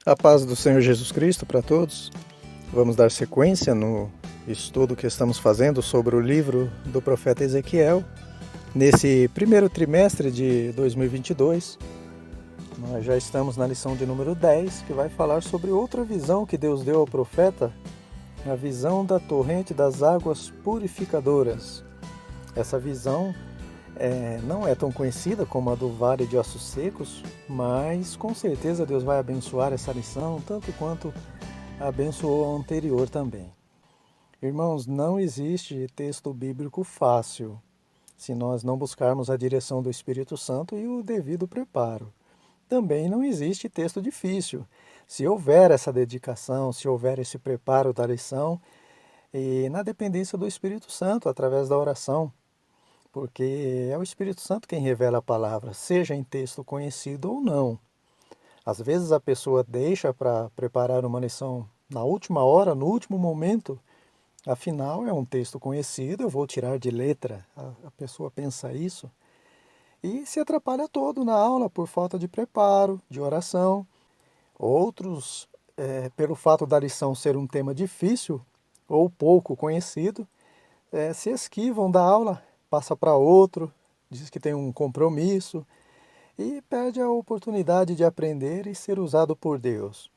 A paz do Senhor Jesus Cristo para todos. Vamos dar sequência no estudo que estamos fazendo sobre o livro do profeta Ezequiel. Nesse primeiro trimestre de 2022, nós já estamos na lição de número 10, que vai falar sobre outra visão que Deus deu ao profeta, a visão da torrente das águas purificadoras. Essa visão não é tão conhecida como a do Vale de Ossos Secos, mas com certeza Deus vai abençoar essa lição, tanto quanto abençoou a anterior também. Irmãos, não existe texto bíblico fácil, se nós não buscarmos a direção do Espírito Santo e o devido preparo. Também não existe texto difícil, se houver essa dedicação, se houver esse preparo da lição, e na dependência do Espírito Santo, através da oração. Porque é o Espírito Santo quem revela a palavra, seja em texto conhecido ou não. Às vezes a pessoa deixa para preparar uma lição na última hora, no último momento, afinal é um texto conhecido, eu vou tirar de letra. A pessoa pensa isso e se atrapalha todo na aula por falta de preparo, de oração. Outros, pelo fato da lição ser um tema difícil ou pouco conhecido, se esquivam da aula, passa para outro, diz que tem um compromisso e perde a oportunidade de aprender e ser usado por Deus.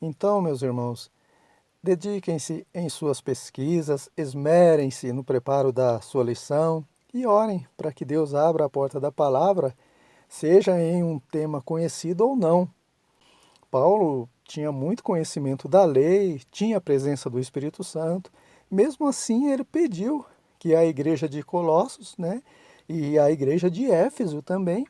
Então, meus irmãos, dediquem-se em suas pesquisas, esmerem-se no preparo da sua lição e orem para que Deus abra a porta da palavra, seja em um tema conhecido ou não. Paulo tinha muito conhecimento da lei, tinha a presença do Espírito Santo, mesmo assim ele pediu que a igreja de Colossos, e a igreja de Éfeso também,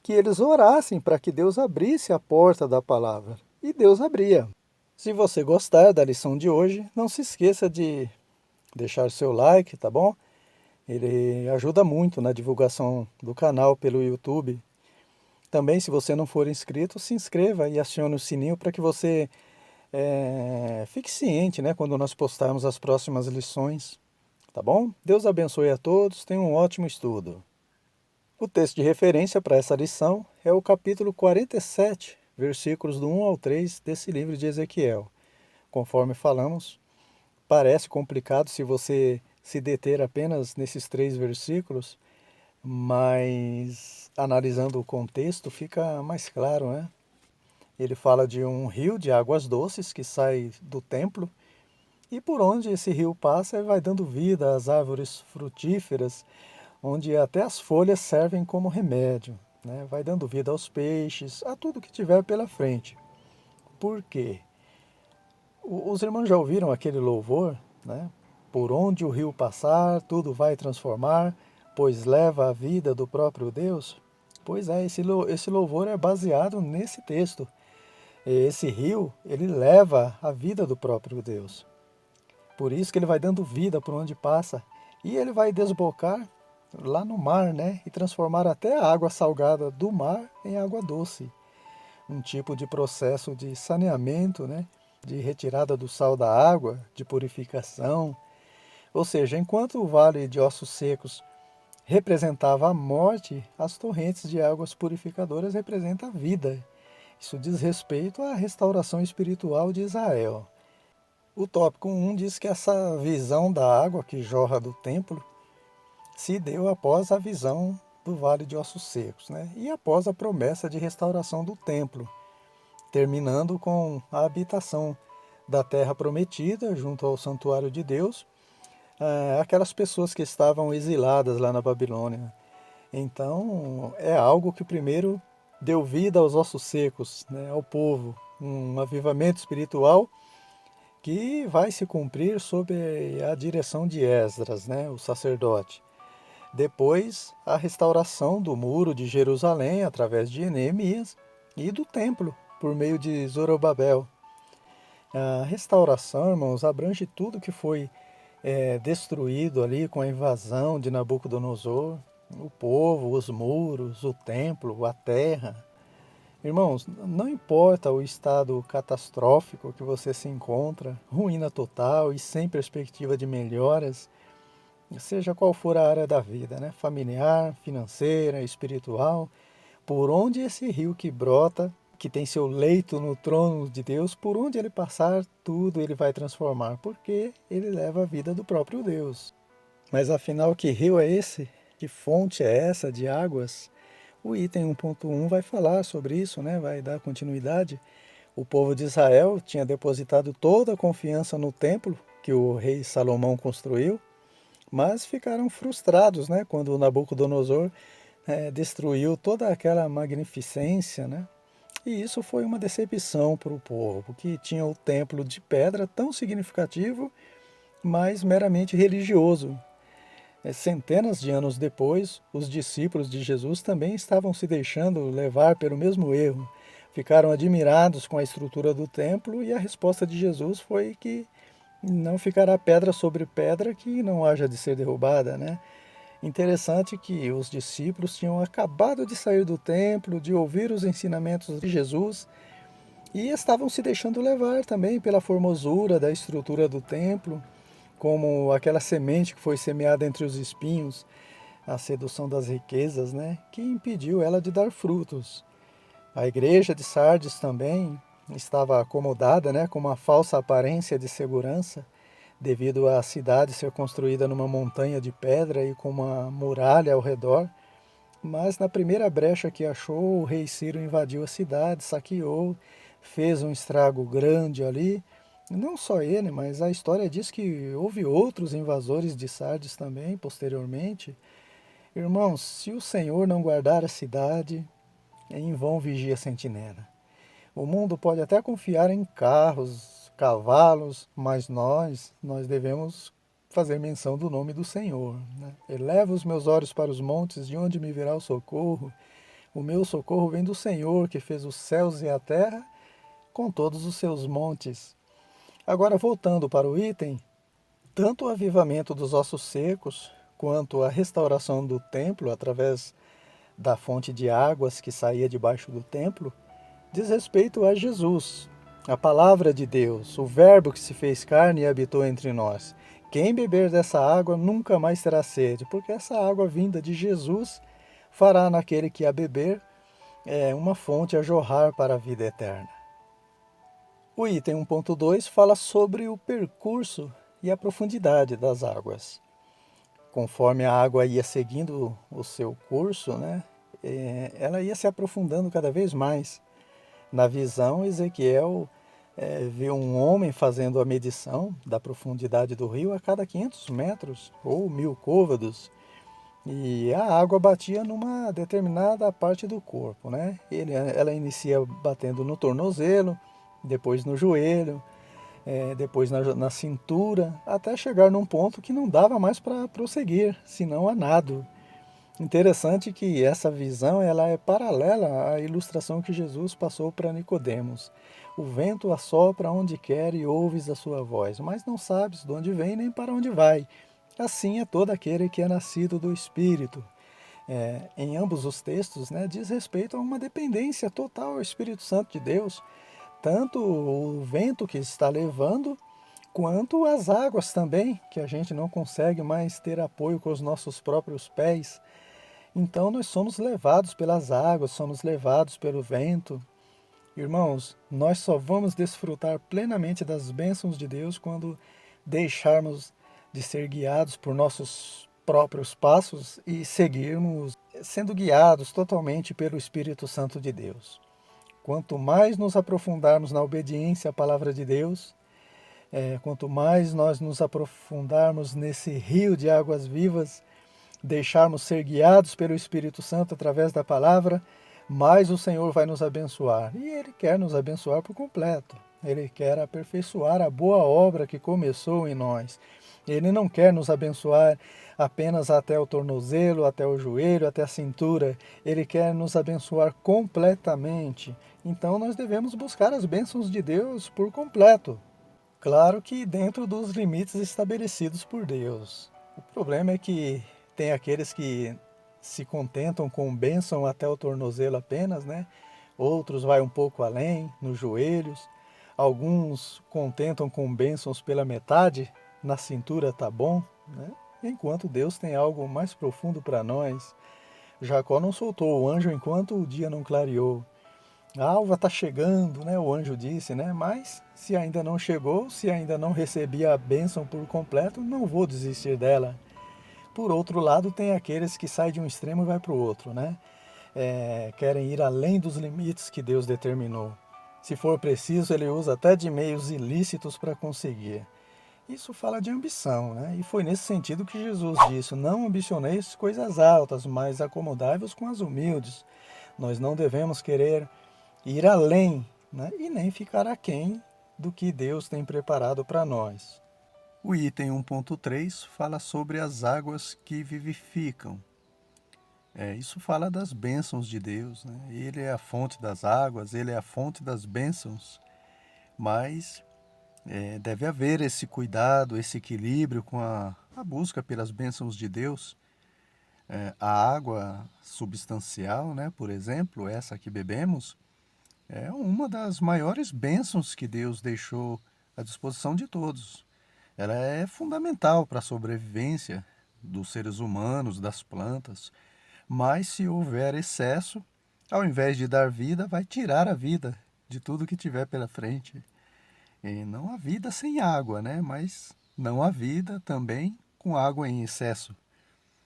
que eles orassem para que Deus abrisse a porta da palavra. E Deus abria. Se você gostar da lição de hoje, não se esqueça de deixar seu like, tá bom? Ele ajuda muito na divulgação do canal pelo YouTube. Também, se você não for inscrito, se inscreva e acione o sininho para que você fique ciente, quando nós postarmos as próximas lições. Tá bom? Deus abençoe a todos, tenham um ótimo estudo. O texto de referência para essa lição é o capítulo 47, versículos do 1 ao 3 desse livro de Ezequiel. Conforme falamos, parece complicado se você se deter apenas nesses 3 versículos, mas analisando o contexto fica mais claro, né? Ele fala de um rio de águas doces que sai do templo, e por onde esse rio passa, vai dando vida às árvores frutíferas, onde até as folhas servem como remédio, Vai dando vida aos peixes, a tudo que tiver pela frente. Por quê? Os irmãos já ouviram aquele louvor, Por onde o rio passar, tudo vai transformar, pois leva a vida do próprio Deus. Pois é, esse louvor é baseado nesse texto. Esse rio, ele leva a vida do próprio Deus. Por isso que ele vai dando vida por onde passa. E ele vai desbocar lá no mar, E transformar até a água salgada do mar em água doce. Um tipo de processo de saneamento, De retirada do sal da água, de purificação. Ou seja, enquanto o vale de Ossos Secos representava a morte, as torrentes de águas purificadoras representam a vida. Isso diz respeito à restauração espiritual de Israel. O tópico 1 diz que essa visão da água que jorra do templo se deu após a visão do Vale de Ossos Secos, E após a promessa de restauração do templo, terminando com a habitação da terra prometida junto ao santuário de Deus, aquelas pessoas que estavam exiladas lá na Babilônia. Então, é algo que primeiro deu vida aos ossos secos, ao povo, um avivamento espiritual que vai se cumprir sob a direção de Esdras, o sacerdote. Depois, a restauração do muro de Jerusalém através de Neemias e do templo por meio de Zorobabel. A restauração, irmãos, abrange tudo que foi destruído ali com a invasão de Nabucodonosor, o povo, os muros, o templo, a terra. Irmãos, não importa o estado catastrófico que você se encontra, ruína total e sem perspectiva de melhoras, seja qual for a área da vida, familiar, financeira, espiritual, por onde esse rio que brota, que tem seu leito no trono de Deus, por onde ele passar, tudo ele vai transformar, porque ele leva a vida do próprio Deus. Mas afinal, que rio é esse? Que fonte é essa de águas? O item 1.1 vai falar sobre isso, né? Vai dar continuidade. O povo de Israel tinha depositado toda a confiança no templo que o rei Salomão construiu, mas ficaram frustrados, né? Quando Nabucodonosor destruiu toda aquela magnificência, né? E isso foi uma decepção para o povo, porque tinha o templo de pedra tão significativo, mas meramente religioso. Centenas de anos depois, os discípulos de Jesus também estavam se deixando levar pelo mesmo erro. Ficaram admirados com a estrutura do templo e a resposta de Jesus foi que não ficará pedra sobre pedra que não haja de ser derrubada, né? Interessante que os discípulos tinham acabado de sair do templo, de ouvir os ensinamentos de Jesus e estavam se deixando levar também pela formosura da estrutura do templo, como aquela semente que foi semeada entre os espinhos, a sedução das riquezas, né, que impediu ela de dar frutos. A igreja de Sardes também estava acomodada, né, com uma falsa aparência de segurança, devido à cidade ser construída numa montanha de pedra e com uma muralha ao redor. Mas na primeira brecha que achou, o rei Ciro invadiu a cidade, saqueou, fez um estrago grande ali. Não só ele, mas a história diz que houve outros invasores de Sardes também, posteriormente. Irmãos, se o Senhor não guardar a cidade, em vão vigia a sentinela. O mundo pode até confiar em carros, cavalos, mas nós devemos fazer menção do nome do Senhor, né? Eleva os meus olhos para os montes, de onde me virá o socorro. O meu socorro vem do Senhor, que fez os céus e a terra, com todos os seus montes. Agora, voltando para o item, tanto o avivamento dos ossos secos, quanto a restauração do templo através da fonte de águas que saía debaixo do templo, diz respeito a Jesus, a palavra de Deus, o Verbo que se fez carne e habitou entre nós. Quem beber dessa água nunca mais terá sede, porque essa água vinda de Jesus fará naquele que a beber uma fonte a jorrar para a vida eterna. O item 1.2 fala sobre o percurso e a profundidade das águas. Conforme a água ia seguindo o seu curso, né, ela ia se aprofundando cada vez mais. Na visão, Ezequiel viu um homem fazendo a medição da profundidade do rio a cada 500 metros ou 1000 côvados, e a água batia numa determinada parte do corpo, né? Ela inicia batendo no tornozelo, depois no joelho, depois na cintura, até chegar num ponto que não dava mais para prosseguir, senão a nado. Interessante que essa visão ela é paralela à ilustração que Jesus passou para Nicodemos. O vento assopra onde quer e ouves a sua voz, mas não sabes de onde vem nem para onde vai. Assim é todo aquele que é nascido do Espírito. Em ambos os textos, né, diz respeito a uma dependência total ao Espírito Santo de Deus, tanto o vento que está levando, quanto as águas também, que a gente não consegue mais ter apoio com os nossos próprios pés. Então nós somos levados pelas águas, somos levados pelo vento. Irmãos, nós só vamos desfrutar plenamente das bênçãos de Deus quando deixarmos de ser guiados por nossos próprios passos e seguirmos sendo guiados totalmente pelo Espírito Santo de Deus. Quanto mais nos aprofundarmos na obediência à palavra de Deus, quanto mais nós nos aprofundarmos nesse rio de águas vivas, deixarmos ser guiados pelo Espírito Santo através da palavra, mais o Senhor vai nos abençoar. E Ele quer nos abençoar por completo. Ele quer aperfeiçoar a boa obra que começou em nós. Ele não quer nos abençoar apenas até o tornozelo, até o joelho, até a cintura. Ele quer nos abençoar completamente. Então nós devemos buscar as bênçãos de Deus por completo. Claro que dentro dos limites estabelecidos por Deus. O problema é que tem aqueles que se contentam com bênção até o tornozelo apenas, né? Outros vai um pouco além, nos joelhos. Alguns contentam com bênçãos pela metade, na cintura tá bom, né? Enquanto Deus tem algo mais profundo para nós. Jacó não soltou o anjo enquanto o dia não clareou. A alva está chegando, né? O anjo disse, né? Mas se ainda não chegou, se ainda não recebi a bênção por completo, não vou desistir dela. Por outro lado, tem aqueles que saem de um extremo e vai para o outro, né? Querem ir além dos limites que Deus determinou. Se for preciso, ele usa até de meios ilícitos para conseguir. Isso fala de ambição, né? E foi nesse sentido que Jesus disse: não ambicioneis coisas altas, mas acomodai-vos com as humildes. Nós não devemos querer ir além, né? E nem ficar aquém do que Deus tem preparado para nós. O item 1.3 fala sobre as águas que vivificam. Isso fala das bênçãos de Deus, né? Ele é a fonte das águas, ele é a fonte das bênçãos, mas deve haver esse cuidado, esse equilíbrio com a busca pelas bênçãos de Deus. A água substancial, né, por exemplo, essa que bebemos, é uma das maiores bênçãos que Deus deixou à disposição de todos. Ela é fundamental para a sobrevivência dos seres humanos, das plantas, mas se houver excesso, ao invés de dar vida, vai tirar a vida de tudo que tiver pela frente. E não há vida sem água, né? Mas não há vida também com água em excesso.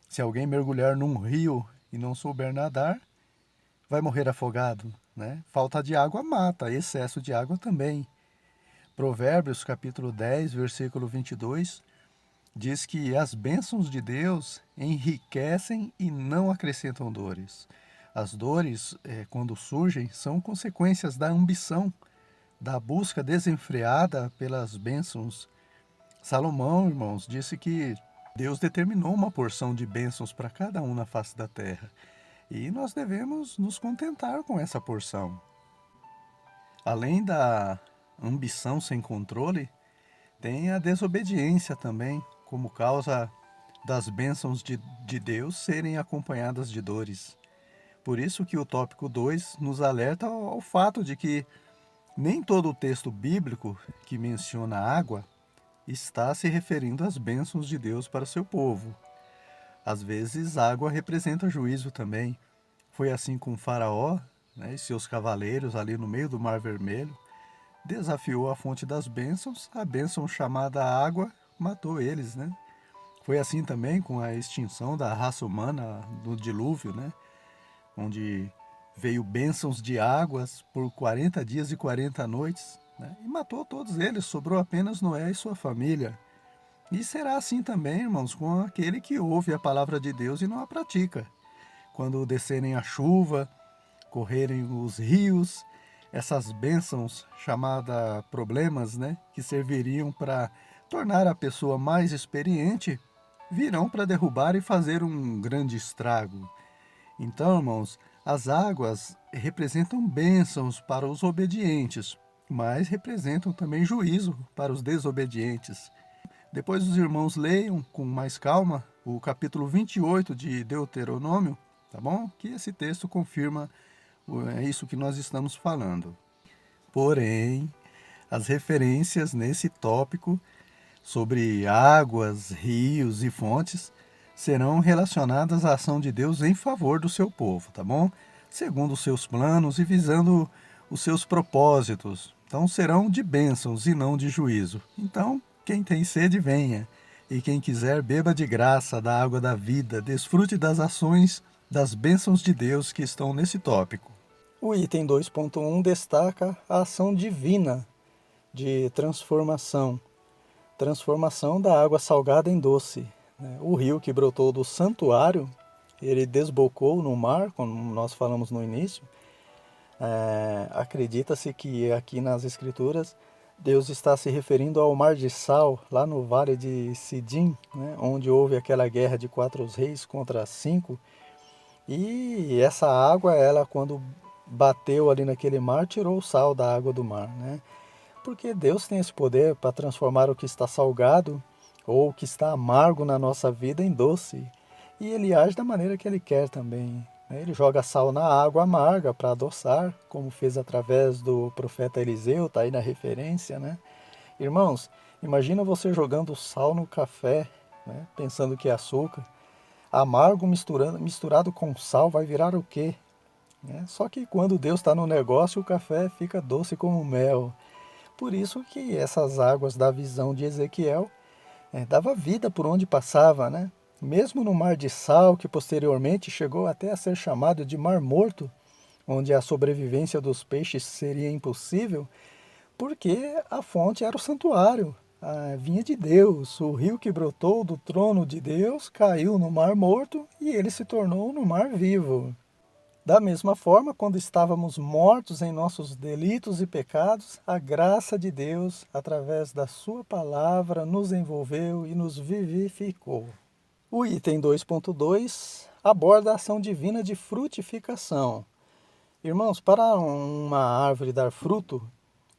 Se alguém mergulhar num rio e não souber nadar, vai morrer afogado, né? Falta de água mata, excesso de água também. Provérbios capítulo 10, versículo 22, diz que as bênçãos de Deus enriquecem e não acrescentam dores. As dores, quando surgem, são consequências da ambição, da busca desenfreada pelas bênçãos. Salomão, irmãos, disse que Deus determinou uma porção de bênçãos para cada um na face da terra. E nós devemos nos contentar com essa porção. Além da ambição sem controle, tem a desobediência também, como causa das bênçãos de Deus serem acompanhadas de dores. Por isso que o tópico 2 nos alerta ao fato de que nem todo o texto bíblico que menciona água está se referindo às bênçãos de Deus para seu povo. Às vezes, água representa juízo também. Foi assim com Faraó, né, e seus cavaleiros ali no meio do Mar Vermelho. Desafiou a fonte das bênçãos, a bênção chamada água matou eles, né? Foi assim também com a extinção da raça humana no dilúvio, né? Onde veio bênçãos de águas por 40 dias e 40 noites, né? E matou todos eles, sobrou apenas Noé e sua família. E será assim também, irmãos, com aquele que ouve a palavra de Deus e não a pratica. Quando descerem a chuva, correrem os rios, essas bênçãos chamadas problemas, né, que serviriam para tornar a pessoa mais experiente, virão para derrubar e fazer um grande estrago. Então, irmãos, as águas representam bênçãos para os obedientes, mas representam também juízo para os desobedientes. Depois os irmãos leiam com mais calma o capítulo 28 de Deuteronômio, tá bom? Que esse texto confirma isso que nós estamos falando. Porém, as referências nesse tópico sobre águas, rios e fontes serão relacionadas à ação de Deus em favor do seu povo, tá bom? Segundo os seus planos e visando os seus propósitos. Então serão de bênçãos e não de juízo. Então, quem tem sede, venha. E quem quiser, beba de graça da água da vida, desfrute das ações, das bênçãos de Deus que estão nesse tópico. O item 2.1 destaca a ação divina de transformação. Transformação da água salgada em doce. O rio que brotou do santuário, ele desbocou no mar, como nós falamos no início. Acredita-se que aqui nas escrituras Deus está se referindo ao mar de Sal, lá no vale de Sidim, né, onde houve aquela guerra de 4 reis contra 5. E essa água, ela quando bateu ali naquele mar, tirou o sal da água do mar, né? Porque Deus tem esse poder para transformar o que está salgado ou o que está amargo na nossa vida em doce. E Ele age da maneira que Ele quer também. Ele joga sal na água amarga para adoçar, como fez através do profeta Eliseu, está aí na referência, né? Irmãos, imagina você jogando sal no café, né? Pensando que é açúcar. Amargo misturado com sal vai virar o quê? né? Só que quando Deus está no negócio, o café fica doce como mel. Por isso que essas águas da visão de Ezequiel dava vida por onde passava, né? Mesmo no mar de sal, que posteriormente chegou até a ser chamado de Mar Morto, onde a sobrevivência dos peixes seria impossível, porque a fonte era o santuário, vinha de Deus. O rio que brotou do trono de Deus caiu no Mar Morto e ele se tornou no Mar Vivo. Da mesma forma, quando estávamos mortos em nossos delitos e pecados, a graça de Deus, através da Sua palavra, nos envolveu e nos vivificou. O item 2.2 aborda a ação divina de frutificação. Irmãos, para uma árvore dar fruto,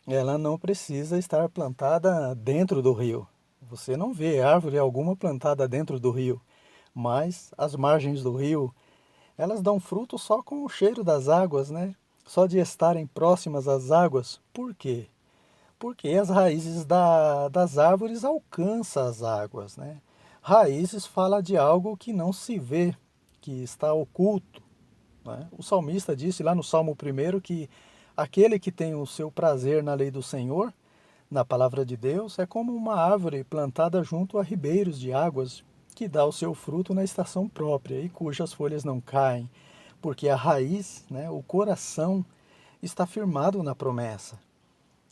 ela não precisa estar plantada dentro do rio. Você não vê árvore alguma plantada dentro do rio, mas as margens do rio, elas dão fruto só com o cheiro das águas, né? Só de estarem próximas às águas. Por quê? Porque as raízes das árvores alcançam as águas, né? Raízes fala de algo que não se vê, que está oculto, né? O salmista disse lá no Salmo 1 que aquele que tem o seu prazer na lei do Senhor, na palavra de Deus, é como uma árvore plantada junto a ribeiros de águas, que dá o seu fruto na estação própria e cujas folhas não caem, porque a raiz, né, o coração, está firmado na promessa.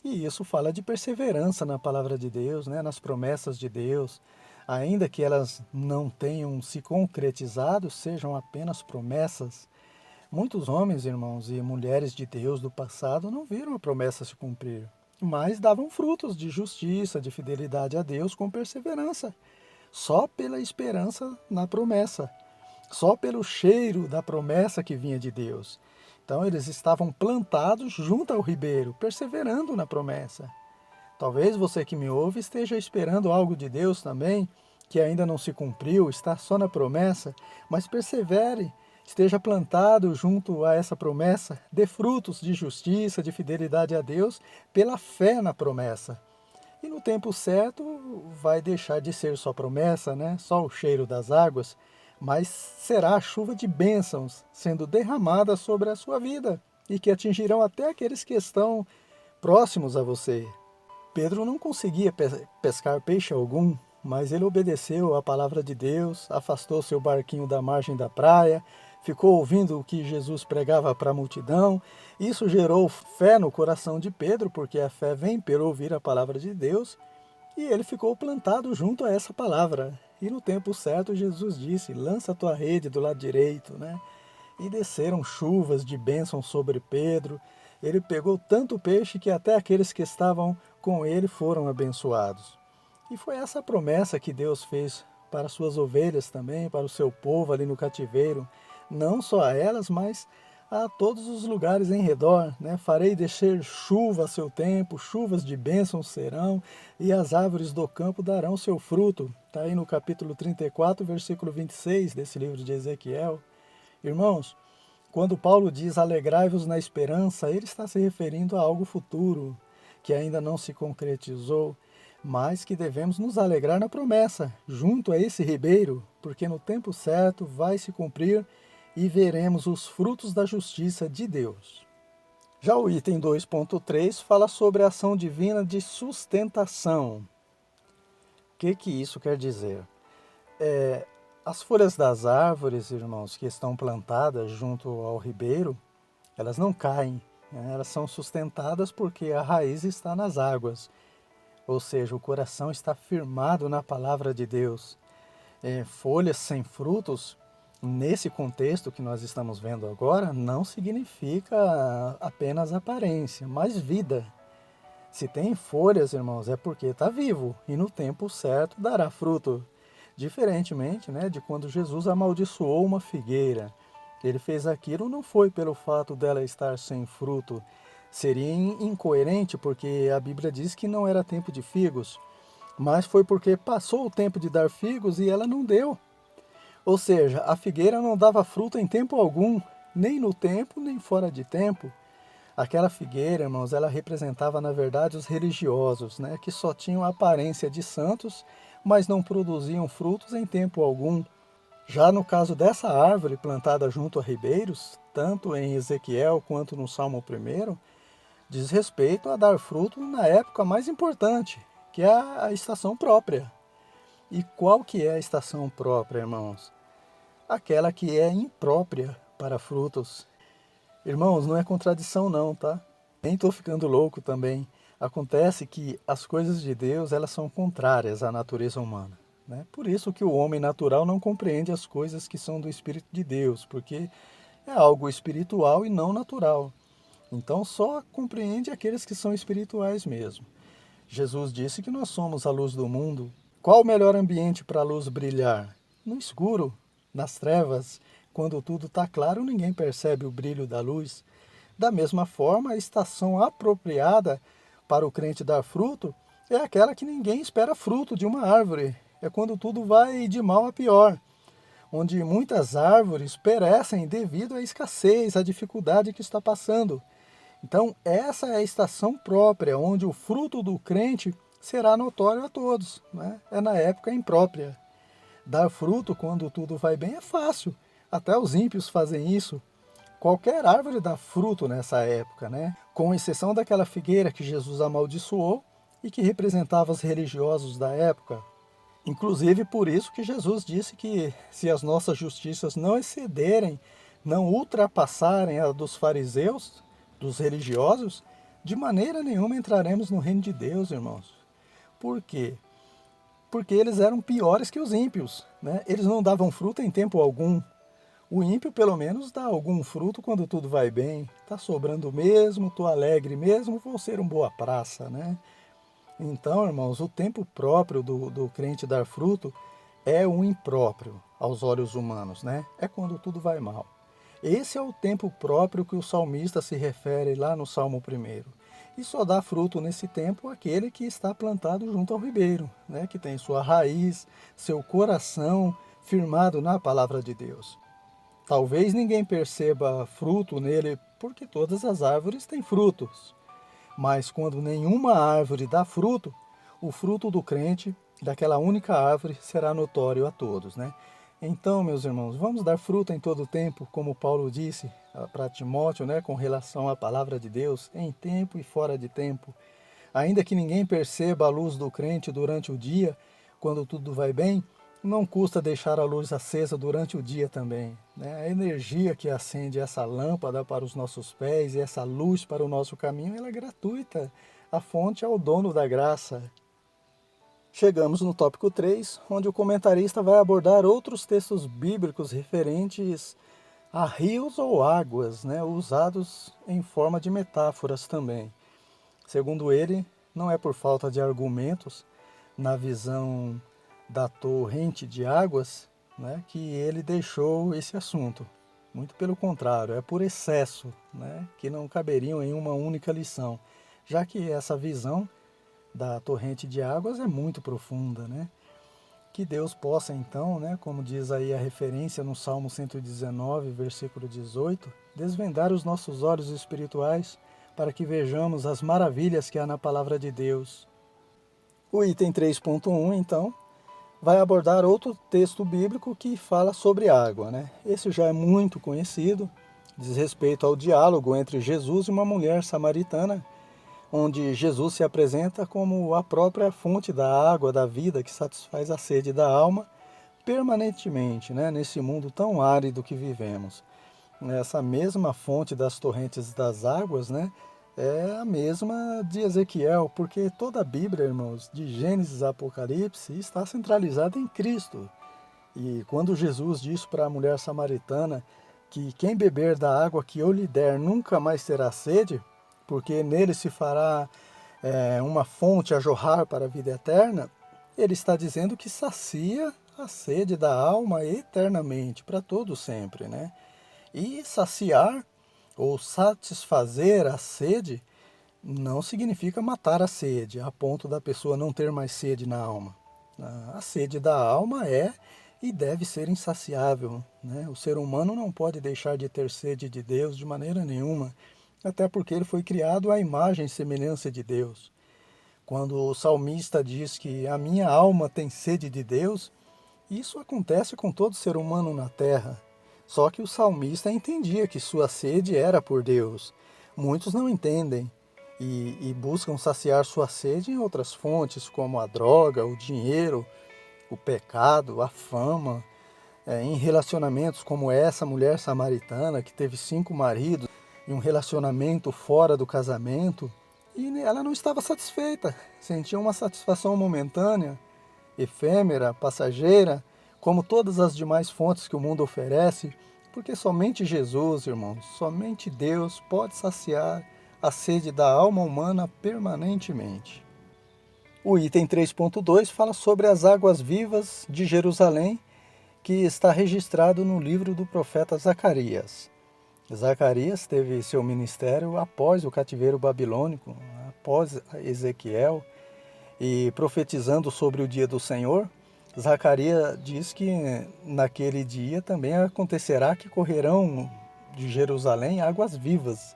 E isso fala de perseverança na palavra de Deus, né, nas promessas de Deus, ainda que elas não tenham se concretizado, sejam apenas promessas. Muitos homens, irmãos, e mulheres de Deus do passado não viram a promessa se cumprir, mas davam frutos de justiça, de fidelidade a Deus com perseverança, só pela esperança na promessa, só pelo cheiro da promessa que vinha de Deus. Então eles estavam plantados junto ao ribeiro, perseverando na promessa. Talvez você que me ouve esteja esperando algo de Deus também, que ainda não se cumpriu, está só na promessa, mas persevere, esteja plantado junto a essa promessa, dê frutos de justiça, de fidelidade a Deus, pela fé na promessa. E no tempo certo vai deixar de ser só promessa, né? Só o cheiro das águas, mas será a chuva de bênçãos sendo derramada sobre a sua vida e que atingirão até aqueles que estão próximos a você. Pedro não conseguia pescar peixe algum, mas ele obedeceu à palavra de Deus, afastou seu barquinho da margem da praia, ficou ouvindo o que Jesus pregava para a multidão. Isso gerou fé no coração de Pedro, porque a fé vem por ouvir a palavra de Deus, e ele ficou plantado junto a essa palavra. E no tempo certo Jesus disse, lança a tua rede do lado direito, né? E desceram chuvas de bênção sobre Pedro. Ele pegou tanto peixe que até aqueles que estavam com ele foram abençoados. E foi essa promessa que Deus fez para suas ovelhas também, para o seu povo ali no cativeiro, não só a elas, mas a todos os lugares em redor, né? Farei descer chuva a seu tempo, chuvas de bênçãos serão, e as árvores do campo darão seu fruto. Está aí no capítulo 34, versículo 26 desse livro de Ezequiel. Irmãos, quando Paulo diz alegrai-vos na esperança, ele está se referindo a algo futuro, que ainda não se concretizou, mas que devemos nos alegrar na promessa, junto a esse ribeiro, porque no tempo certo vai se cumprir e veremos os frutos da justiça de Deus. Já o item 2.3 fala sobre a ação divina de sustentação. O que isso quer dizer? As folhas das árvores, irmãos, que estão plantadas junto ao ribeiro, elas não caem, né? Elas são sustentadas porque a raiz está nas águas, ou seja, o coração está firmado na palavra de Deus. Folhas sem frutos, nesse contexto que nós estamos vendo agora, não significa apenas aparência, mas vida. Se tem folhas, irmãos, é porque está vivo e no tempo certo dará fruto. Diferentemente, né, de quando Jesus amaldiçoou uma figueira. Ele fez aquilo não foi pelo fato dela estar sem fruto. Seria incoerente porque a Bíblia diz que não era tempo de figos, mas foi porque passou o tempo de dar figos e ela não deu. Ou seja, a figueira não dava fruto em tempo algum, nem no tempo, nem fora de tempo. Aquela figueira, irmãos, ela representava na verdade os religiosos, né, que só tinham a aparência de santos, mas não produziam frutos em tempo algum. Já no caso dessa árvore plantada junto a ribeiros, tanto em Ezequiel quanto no Salmo 1, diz respeito a dar fruto na época mais importante, que é a estação própria. E qual que é a estação própria, irmãos? Aquela que é imprópria para frutos. Irmãos, não é contradição não, tá? Nem estou ficando louco também. Acontece que as coisas de Deus, elas são contrárias à natureza humana, né? Por isso que o homem natural não compreende as coisas que são do Espírito de Deus, porque é algo espiritual e não natural. Então só compreende aqueles que são espirituais mesmo. Jesus disse que nós somos a luz do mundo. Qual o melhor ambiente para a luz brilhar? No escuro, nas trevas. Quando tudo está claro, ninguém percebe o brilho da luz. Da mesma forma, a estação apropriada para o crente dar fruto é aquela que ninguém espera fruto de uma árvore. É quando tudo vai de mal a pior, onde muitas árvores perecem devido à escassez, à dificuldade que está passando. Então, essa é a estação própria, onde o fruto do crente será notório a todos, né? É na época imprópria. Dar fruto quando tudo vai bem é fácil. Até os ímpios fazem isso. Qualquer árvore dá fruto nessa época, né? Com exceção daquela figueira que Jesus amaldiçoou e que representava os religiosos da época. Inclusive por isso que Jesus disse que se as nossas justiças não excederem, não ultrapassarem a dos fariseus, dos religiosos, de maneira nenhuma entraremos no reino de Deus, irmãos. Por quê? Porque eles eram piores que os ímpios, né? Eles não davam fruto em tempo algum. O ímpio, pelo menos, dá algum fruto quando tudo vai bem. Tá sobrando mesmo, tô alegre mesmo, vou ser um boa praça, né? Então, irmãos, o tempo próprio do crente dar fruto é o impróprio aos olhos humanos, né? É quando tudo vai mal. Esse é o tempo próprio que o salmista se refere lá no Salmo 1. E só dá fruto nesse tempo aquele que está plantado junto ao ribeiro, né? Que tem sua raiz, seu coração firmado na palavra de Deus. Talvez ninguém perceba fruto nele, porque todas as árvores têm frutos. Mas quando nenhuma árvore dá fruto, o fruto do crente, daquela única árvore, será notório a todos, né? Então, meus irmãos, vamos dar fruto em todo o tempo, como Paulo disse para Timóteo, né, com relação à palavra de Deus, em tempo e fora de tempo. Ainda que ninguém perceba a luz do crente durante o dia, quando tudo vai bem, não custa deixar a luz acesa durante o dia também, né? A energia que acende essa lâmpada para os nossos pés e essa luz para o nosso caminho, ela é gratuita. A fonte é o dono da graça. Chegamos no tópico 3, onde o comentarista vai abordar outros textos bíblicos referentes a rios ou águas, né, usados em forma de metáforas também. Segundo ele, não é por falta de argumentos na visão da torrente de águas, né, que ele deixou esse assunto. Muito pelo contrário, é por excesso, né, que não caberiam em uma única lição, já que essa visão da torrente de águas é muito profunda, né? Que Deus possa então, né, como diz aí a referência no Salmo 119, versículo 18, desvendar os nossos olhos espirituais para que vejamos as maravilhas que há na palavra de Deus. O item 3.1, então, vai abordar outro texto bíblico que fala sobre água, né? Esse já é muito conhecido, diz respeito ao diálogo entre Jesus e uma mulher samaritana, onde Jesus se apresenta como a própria fonte da água da vida que satisfaz a sede da alma permanentemente, né, nesse mundo tão árido que vivemos. Essa mesma fonte das torrentes das águas, né, é a mesma de Ezequiel, porque toda a Bíblia, irmãos, de Gênesis a Apocalipse, está centralizada em Cristo. E quando Jesus disse para a mulher samaritana que quem beber da água que eu lhe der nunca mais terá sede, porque nele se fará uma fonte a jorrar para a vida eterna, ele está dizendo que sacia a sede da alma eternamente, para todo sempre, né? E saciar ou satisfazer a sede não significa matar a sede, a ponto da pessoa não ter mais sede na alma. A sede da alma é e deve ser insaciável, né? O ser humano não pode deixar de ter sede de Deus de maneira nenhuma, até porque ele foi criado à imagem e semelhança de Deus. Quando o salmista diz que a minha alma tem sede de Deus, isso acontece com todo ser humano na terra. Só que o salmista entendia que sua sede era por Deus. Muitos não entendem e buscam saciar sua sede em outras fontes, como a droga, o dinheiro, o pecado, a fama, em relacionamentos como essa mulher samaritana que teve 5 maridos, em um relacionamento fora do casamento, e ela não estava satisfeita, sentia uma satisfação momentânea, efêmera, passageira, como todas as demais fontes que o mundo oferece, porque somente Jesus, irmãos, somente Deus pode saciar a sede da alma humana permanentemente. O item 3.2 fala sobre as águas vivas de Jerusalém, que está registrado no livro do profeta Zacarias. Zacarias teve seu ministério após o cativeiro babilônico, após Ezequiel, e profetizando sobre o dia do Senhor, Zacarias diz que naquele dia também acontecerá que correrão de Jerusalém águas vivas,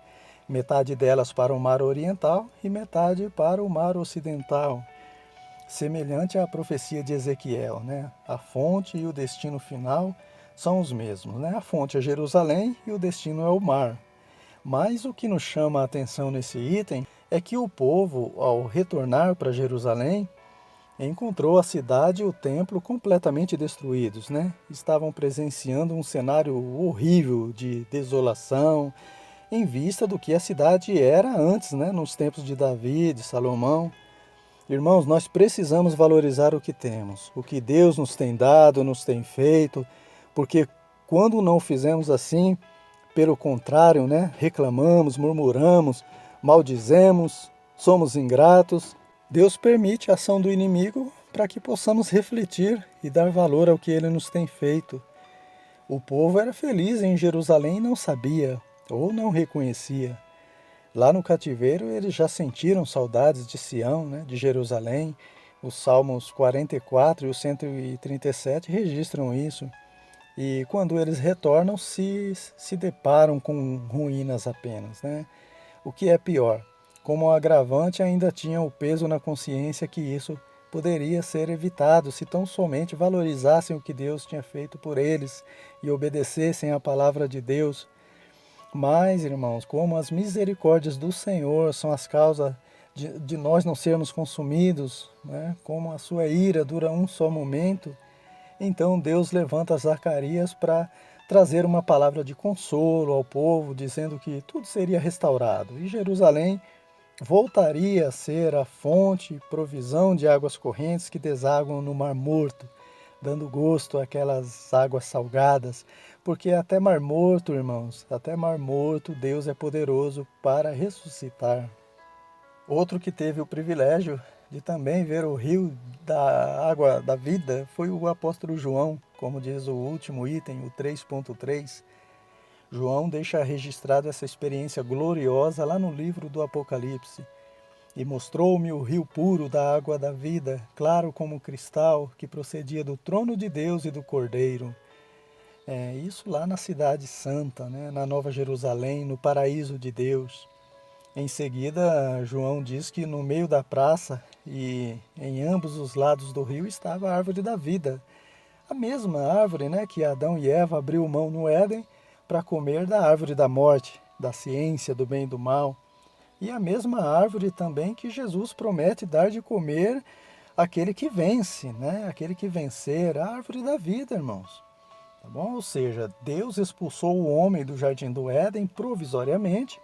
metade delas para o mar oriental e metade para o mar ocidental, semelhante à profecia de Ezequiel, né? A fonte e o destino final são os mesmos, né? A fonte é Jerusalém e o destino é o mar. Mas o que nos chama a atenção nesse item é que o povo, ao retornar para Jerusalém, encontrou a cidade e o templo completamente destruídos, né? Estavam presenciando um cenário horrível de desolação, em vista do que a cidade era antes, né? Nos tempos de Davi, de Salomão. Irmãos, nós precisamos valorizar o que temos, o que Deus nos tem dado, nos tem feito, porque quando não fizemos assim, pelo contrário, né, reclamamos, murmuramos, maldizemos, somos ingratos, Deus permite a ação do inimigo para que possamos refletir e dar valor ao que ele nos tem feito. O povo era feliz em Jerusalém e não sabia ou não reconhecia. Lá no cativeiro eles já sentiram saudades de Sião, né, de Jerusalém. Os Salmos 44 e o 137 registram isso. E quando eles retornam, se deparam com ruínas apenas, né? O que é pior, como agravante ainda tinham o peso na consciência que isso poderia ser evitado se tão somente valorizassem o que Deus tinha feito por eles e obedecessem à palavra de Deus. Mas, irmãos, como as misericórdias do Senhor são as causas de nós não sermos consumidos, né? Como a sua ira dura um só momento, então Deus levanta Zacarias para trazer uma palavra de consolo ao povo, dizendo que tudo seria restaurado e Jerusalém voltaria a ser a fonte e provisão de águas correntes que desaguam no Mar Morto, dando gosto àquelas águas salgadas, porque até Mar Morto, irmãos, até Mar Morto, Deus é poderoso para ressuscitar. Outro que teve o privilégio de também ver o rio da água da vida foi o apóstolo João, como diz o último item, o 3.3. João deixa registrado essa experiência gloriosa lá no livro do Apocalipse. E mostrou-me o rio puro da água da vida, claro como cristal, que procedia do trono de Deus e do Cordeiro. Isso lá na cidade santa, né? Na Nova Jerusalém, no paraíso de Deus. Em seguida, João diz que no meio da praça e em ambos os lados do rio estava a árvore da vida. A mesma árvore, né, que Adão e Eva abriu mão no Éden para comer da árvore da morte, da ciência, do bem e do mal. E a mesma árvore também que Jesus promete dar de comer àquele que vence, né? Aquele que vencer, a árvore da vida, irmãos. Tá bom? Ou seja, Deus expulsou o homem do jardim do Éden provisoriamente,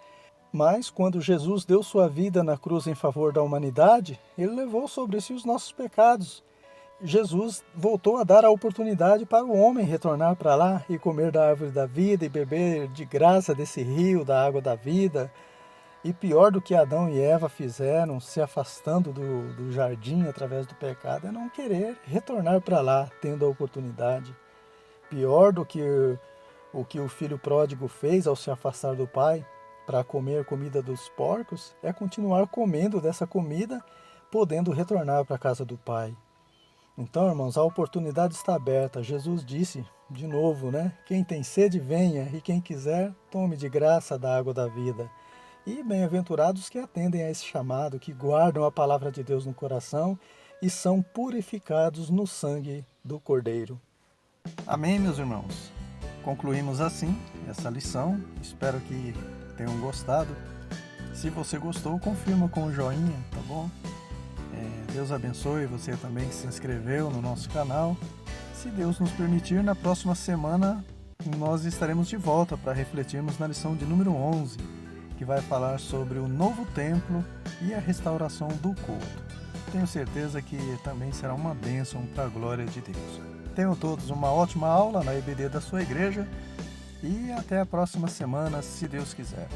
mas quando Jesus deu sua vida na cruz em favor da humanidade, ele levou sobre si os nossos pecados. Jesus voltou a dar a oportunidade para o homem retornar para lá e comer da árvore da vida e beber de graça desse rio, da água da vida. E pior do que Adão e Eva fizeram, se afastando do jardim através do pecado, é não querer retornar para lá, tendo a oportunidade. Pior do que o que o filho pródigo fez ao se afastar do pai para comer comida dos porcos, é continuar comendo dessa comida, podendo retornar para a casa do pai. Então, irmãos, a oportunidade está aberta. Jesus disse, de novo, né? Quem tem sede, venha, e quem quiser, tome de graça da água da vida. E bem-aventurados que atendem a esse chamado, que guardam a palavra de Deus no coração e são purificados no sangue do Cordeiro. Amém, meus irmãos? Concluímos assim essa lição, espero que tenham gostado. Se você gostou, confirma com o joinha, tá bom? Deus abençoe você também que se inscreveu no nosso canal. Se Deus nos permitir, na próxima semana nós estaremos de volta para refletirmos na lição de número 11, que vai falar sobre o novo templo e a restauração do culto. Tenho certeza que também será uma bênção para a glória de Deus. Tenham todos uma ótima aula na EBD da sua igreja e até a próxima semana, se Deus quiser.